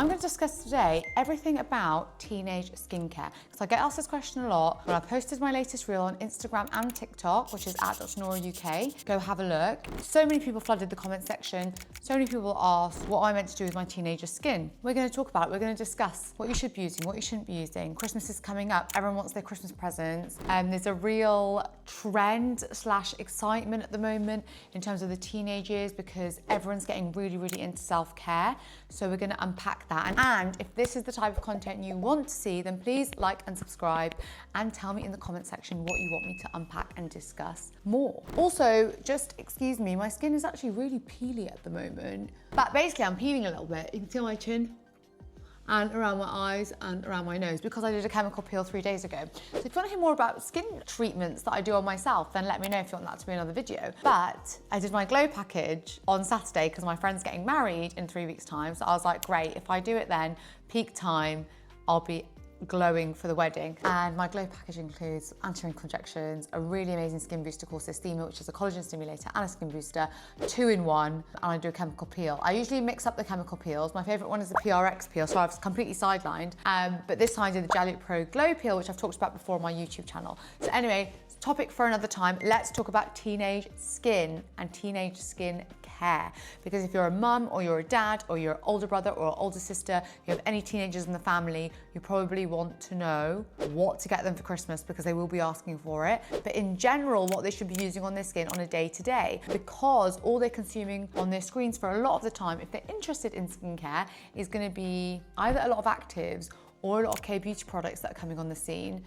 I'm going to discuss today everything about teenage skincare, because I get asked this question a lot. When I posted my latest reel on Instagram and TikTok, which is at @DrNora UK, go have a look. So many people flooded the comment section. So many people asked what I meant to do with my teenager skin. We're going to talk about it. We're going to discuss what you should be using, what you shouldn't be using. Christmas is coming up. Everyone wants their Christmas presents. There's a real trend / excitement at the moment in terms of the teenagers because everyone's getting really into self-care. So we're going to unpack that. And if this is the type of content you want to see, then please like and subscribe and tell me in the comment section what you want me to unpack and discuss more. Also, just excuse me, my skin is actually really peely at the moment. But basically I'm peeling a little bit. You can see my chin and around my eyes and around my nose because I did a chemical peel 3 days ago. So if you want to hear more about skin treatments that I do on myself, then let me know if you want that to be another video. But I did my glow package on Saturday because my friend's getting married in 3 weeks' time. So I was like, great, if I do it then, peak time, I'll be glowing for the wedding. And my glow package includes anti-wrinkle injections, a really amazing skin booster called Systema, which is a collagen stimulator and a skin booster, 2-in-1, and I do a chemical peel. I usually mix up the chemical peels. My favorite one is the PRX peel, so I've completely sidelined. But this time I did the Jelly Pro Glow Peel, which I've talked about before on my YouTube channel. So anyway, topic for another time. Let's talk about teenage skin and teenage skin care. Because if you're a mum or you're a dad or you're an older brother or older sister, you have any teenagers in the family, you probably want to know what to get them for Christmas because they will be asking for it. But in general, what they should be using on their skin on a day-to-day, because all they're consuming on their screens for a lot of the time, if they're interested in skincare, is going to be either a lot of actives or a lot of K-beauty products that are coming on the scene,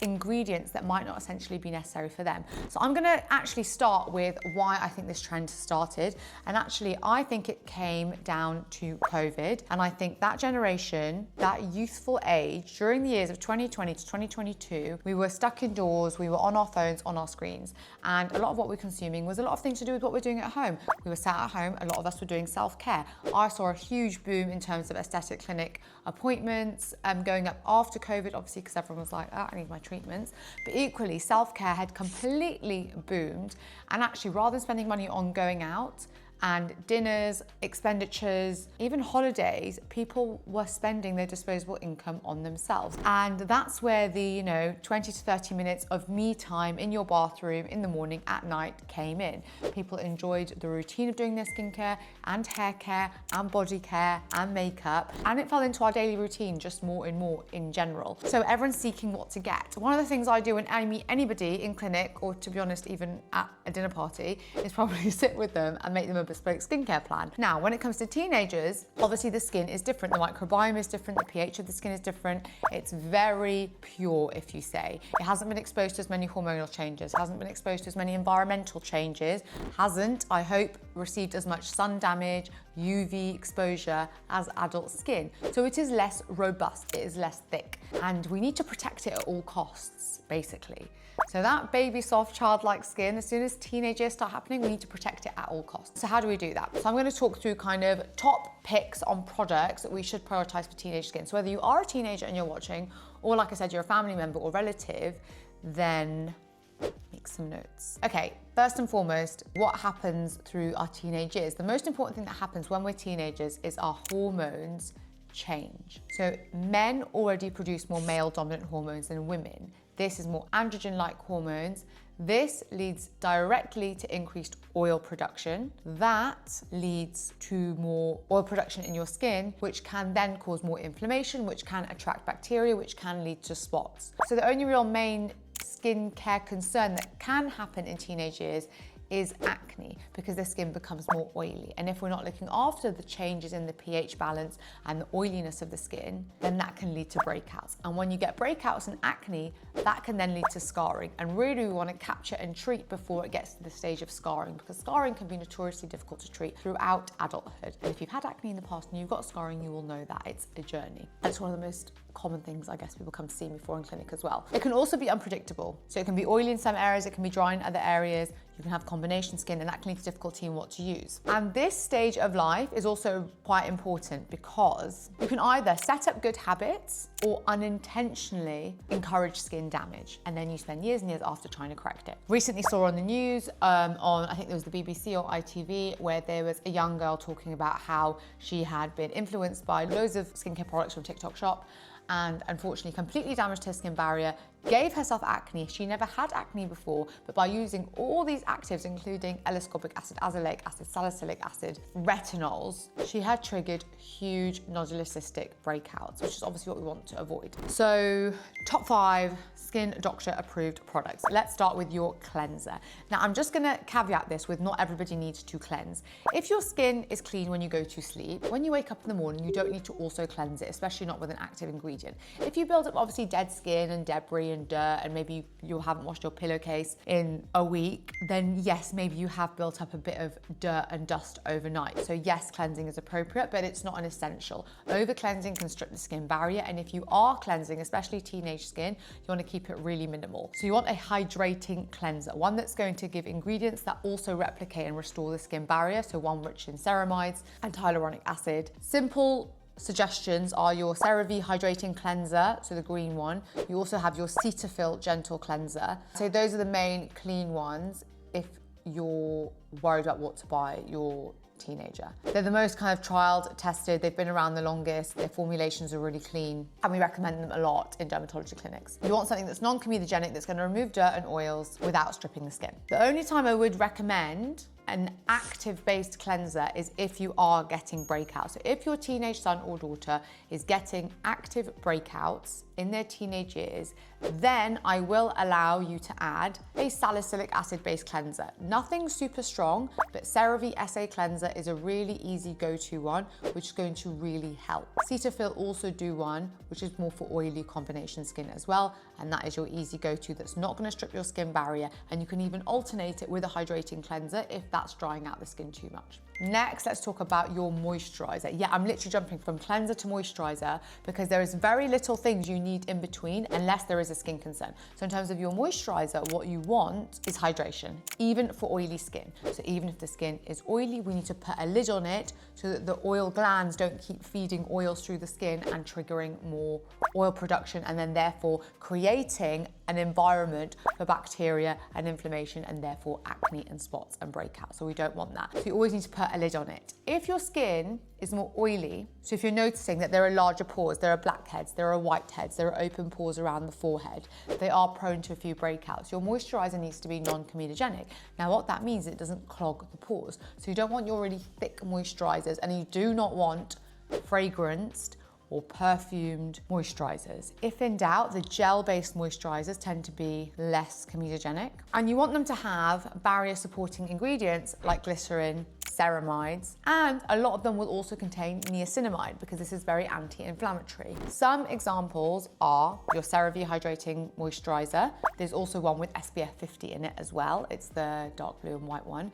ingredients that might not essentially be necessary for them. So I'm gonna actually start with why I think this trend started. And actually, I think it came down to COVID. And I think that generation, that youthful age, during the years of 2020 to 2022, we were stuck indoors, we were on our phones, on our screens. And a lot of what we're consuming was a lot of things to do with what we're doing at home. We were sat at home, a lot of us were doing self-care. I saw a huge boom in terms of aesthetic clinic appointments, going up after COVID, obviously, because everyone was like, oh, I need my treatments. But equally, self-care had completely boomed. And actually, rather than spending money on going out and dinners, expenditures, even holidays, people were spending their disposable income on themselves. And that's where the 20 to 30 minutes of me time in your bathroom in the morning, at night came in. People enjoyed the routine of doing their skincare and hair care and body care and makeup. And it fell into our daily routine just more and more in general. So everyone's seeking what to get. One of the things I do when I meet anybody in clinic, or to be honest, even at a dinner party, is probably sit with them and make them a bespoke skincare plan. Now, when it comes to teenagers, obviously the skin is different. The microbiome is different. The pH of the skin is different. It's very pure, if you say. It hasn't been exposed to as many hormonal changes, hasn't been exposed to as many environmental changes, hasn't, I hope, received as much sun damage, UV exposure as adult skin. So it is less robust, it is less thick, and we need to protect it at all costs, basically. So that baby soft childlike skin, as soon as teenagers start happening, we need to protect it at all costs. So how do we do that? So I'm going to talk through kind of top picks on products that we should prioritize for teenage skin. So whether you are a teenager and you're watching, or like I said, you're a family member or relative, then make some notes. Okay, first and foremost, what happens through our teenage years? The most important thing that happens when we're teenagers is our hormones change. So men already produce more male dominant hormones than women. This is more androgen-like hormones. This leads directly to increased oil production. That leads to more oil production in your skin, which can then cause more inflammation, which can attract bacteria, which can lead to spots. So the only real main skincare concern that can happen in teenage years is acne, because the skin becomes more oily. And if we're not looking after the changes in the pH balance and the oiliness of the skin, then that can lead to breakouts. And when you get breakouts and acne, that can then lead to scarring. And really we want to capture and treat before it gets to the stage of scarring, because scarring can be notoriously difficult to treat throughout adulthood. And if you've had acne in the past and you've got scarring, you will know that it's a journey. That's one of the most common things I guess people come to see me for in clinic as well. It can also be unpredictable. So it can be oily in some areas, it can be dry in other areas. You can have combination skin, and that can lead to difficulty in what to use. And this stage of life is also quite important because you can either set up good habits or unintentionally encourage skin damage, and then you spend years and years after trying to correct it. Recently saw on the news, I think it was the BBC or ITV, where there was a young girl talking about how she had been influenced by loads of skincare products from TikTok Shop, and unfortunately completely damaged her skin barrier, gave herself acne. She never had acne before, but by using all these actives, including L-ascorbic acid, azelaic acid, salicylic acid, retinols, she had triggered huge nodular cystic breakouts, which is obviously what we want to avoid. So, top 5 skin doctor approved products. Let's start with your cleanser. Now, I'm just gonna caveat this with not everybody needs to cleanse. If your skin is clean when you go to sleep, when you wake up in the morning, you don't need to also cleanse it, especially not with an active ingredient. If you build up obviously dead skin and debris and dirt, and maybe you haven't washed your pillowcase in a week, then yes, maybe you have built up a bit of dirt and dust overnight. So yes, cleansing is appropriate, but it's not an essential. Over cleansing can strip the skin barrier, and if you are cleansing, especially teenage skin, you want to keep it really minimal. So you want a hydrating cleanser, one that's going to give ingredients that also replicate and restore the skin barrier, so one rich in ceramides and hyaluronic acid. Simple suggestions are your CeraVe Hydrating Cleanser, so the green one. You also have your Cetaphil Gentle Cleanser. So those are the main clean ones if you're worried about what to buy your teenager. They're the most kind of trialed, tested, they've been around the longest, their formulations are really clean, and we recommend them a lot in dermatology clinics. You want something that's non-comedogenic, that's going to remove dirt and oils without stripping the skin. The only time I would recommend an active-based cleanser is if you are getting breakouts. So if your teenage son or daughter is getting active breakouts in their teenage years, then I will allow you to add a salicylic acid-based cleanser. Nothing super strong, but CeraVe SA Cleanser is a really easy go-to one, which is going to really help. Cetaphil also do one, which is more for oily combination skin as well, and that is your easy go-to that's not gonna strip your skin barrier, and you can even alternate it with a hydrating cleanser if that's drying out the skin too much. Next, let's talk about your moisturizer. Yeah, I'm literally jumping from cleanser to moisturizer because there is very little things you need in between unless there is a skin concern. So in terms of your moisturizer, what you want is hydration, even for oily skin. So even if the skin is oily, we need to put a lid on it so that the oil glands don't keep feeding oils through the skin and triggering more oil production, and then therefore creating an environment for bacteria and inflammation, and therefore acne and spots and breakouts. So we don't want that. So you always need to put a lid on it. If your skin is more oily, so if you're noticing that there are larger pores, there are blackheads, there are whiteheads, there are open pores around the forehead, they are prone to a few breakouts. Your moisturizer needs to be non-comedogenic. Now what that means is it doesn't clog the pores. So you don't want your really thick moisturizers, and you do not want fragranced or perfumed moisturizers. If in doubt, the gel-based moisturizers tend to be less comedogenic, and you want them to have barrier supporting ingredients like glycerin, ceramides, and a lot of them will also contain niacinamide because this is very anti-inflammatory. Some examples are your CeraVe Hydrating Moisturiser. There's also one with SPF 50 in it as well. It's the dark blue and white one.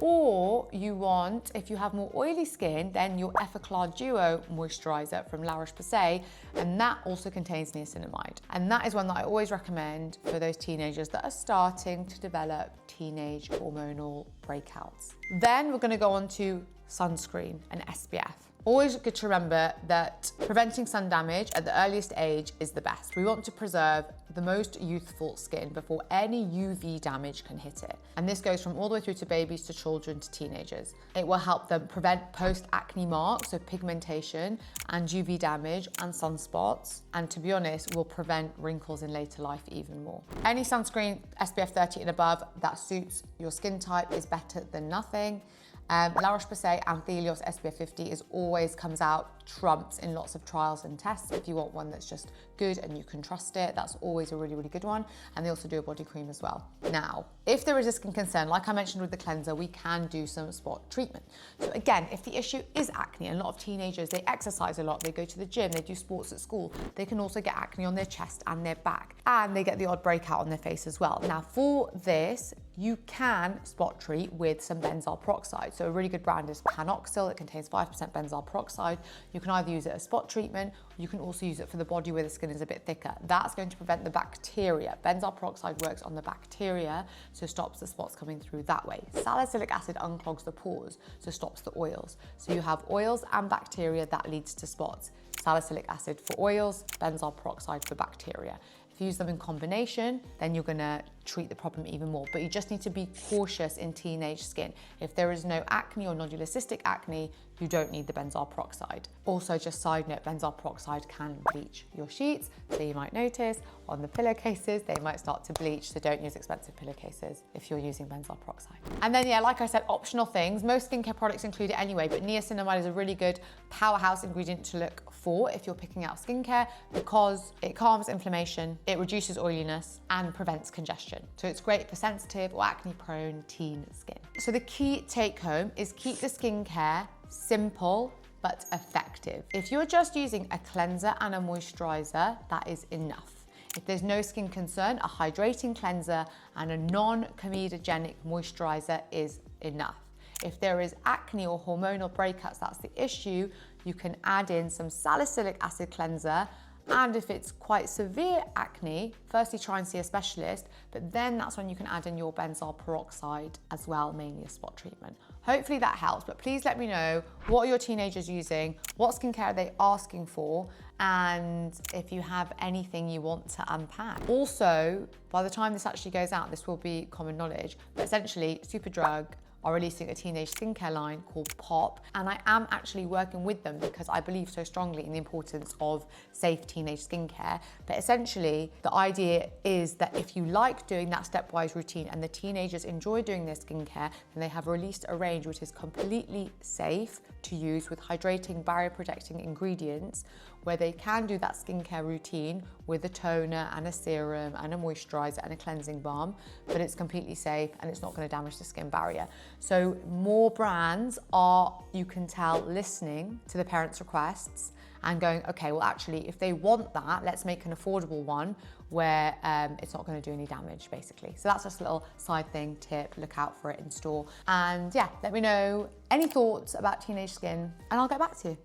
Or you want, if you have more oily skin, then your Effaclar Duo Moisturiser from La Roche-Posay, and that also contains niacinamide. And that is one that I always recommend for those teenagers that are starting to develop teenage hormonal breakouts. Then we're gonna go on to sunscreen and SPF. Always good to remember that preventing sun damage at the earliest age is the best. We want to preserve the most youthful skin before any UV damage can hit it. And this goes from all the way through to babies, to children, to teenagers. It will help them prevent post-acne marks, so pigmentation and UV damage and sunspots. And to be honest, will prevent wrinkles in later life even more. Any sunscreen SPF 30 and above that suits your skin type is better than nothing. La Roche-Posay Anthelios SPF 50 always comes out trumps in lots of trials and tests. If you want one that's just good and you can trust it, that's always a really, really good one. And they also do a body cream as well. Now, if there is a skin concern, like I mentioned with the cleanser, we can do some spot treatment. So again, if the issue is acne, and a lot of teenagers, they exercise a lot, they go to the gym, they do sports at school, they can also get acne on their chest and their back, and they get the odd breakout on their face as well. Now for this, you can spot treat with some benzoyl peroxide. So a really good brand is PanOxyl. It contains 5% benzoyl peroxide. You can either use it as spot treatment, or you can also use it for the body where the skin is a bit thicker. That's going to prevent the bacteria. Benzoyl peroxide works on the bacteria, so stops the spots coming through that way. Salicylic acid unclogs the pores, so stops the oils. So you have oils and bacteria that leads to spots. Salicylic acid for oils, benzoyl peroxide for bacteria. If you use them in combination, then you're gonna treat the problem even more. But you just need to be cautious in teenage skin. If there is no acne or nodular cystic acne, you don't need the benzoyl peroxide. Also, just side note, benzoyl peroxide can bleach your sheets. So you might notice on the pillowcases, they might start to bleach. So don't use expensive pillowcases if you're using benzoyl peroxide. And then, yeah, like I said, optional things. Most skincare products include it anyway, but niacinamide is a really good powerhouse ingredient to look for if you're picking out skincare, because it calms inflammation, it reduces oiliness, and prevents congestion. So it's great for sensitive or acne-prone teen skin. So the key take home is keep the skincare simple but effective. If you're just using a cleanser and a moisturiser, that is enough. If there's no skin concern, a hydrating cleanser and a non-comedogenic moisturiser is enough. If there is acne or hormonal breakouts, that's the issue, you can add in some salicylic acid cleanser. And if it's quite severe acne, firstly try and see a specialist, but then that's when you can add in your benzoyl peroxide as well, mainly a spot treatment. Hopefully that helps, but please let me know, what are your teenagers using? What skincare are they asking for? And if you have anything you want to unpack. Also, by the time this actually goes out, this will be common knowledge, but essentially Superdrug are releasing a teenage skincare line called Pop, and I am actually working with them because I believe so strongly in the importance of safe teenage skincare. But essentially, the idea is that if you like doing that stepwise routine and the teenagers enjoy doing their skincare, then they have released a range which is completely safe to use with hydrating, barrier protecting ingredients, where they can do that skincare routine with a toner and a serum and a moisturizer and a cleansing balm, but it's completely safe and it's not going to damage the skin barrier. So more brands are, you can tell, listening to the parents' requests and going, okay, well actually, if they want that, let's make an affordable one where it's not going to do any damage, basically. So that's just a little side thing, tip, look out for it in store. And yeah, let me know any thoughts about teenage skin and I'll get back to you.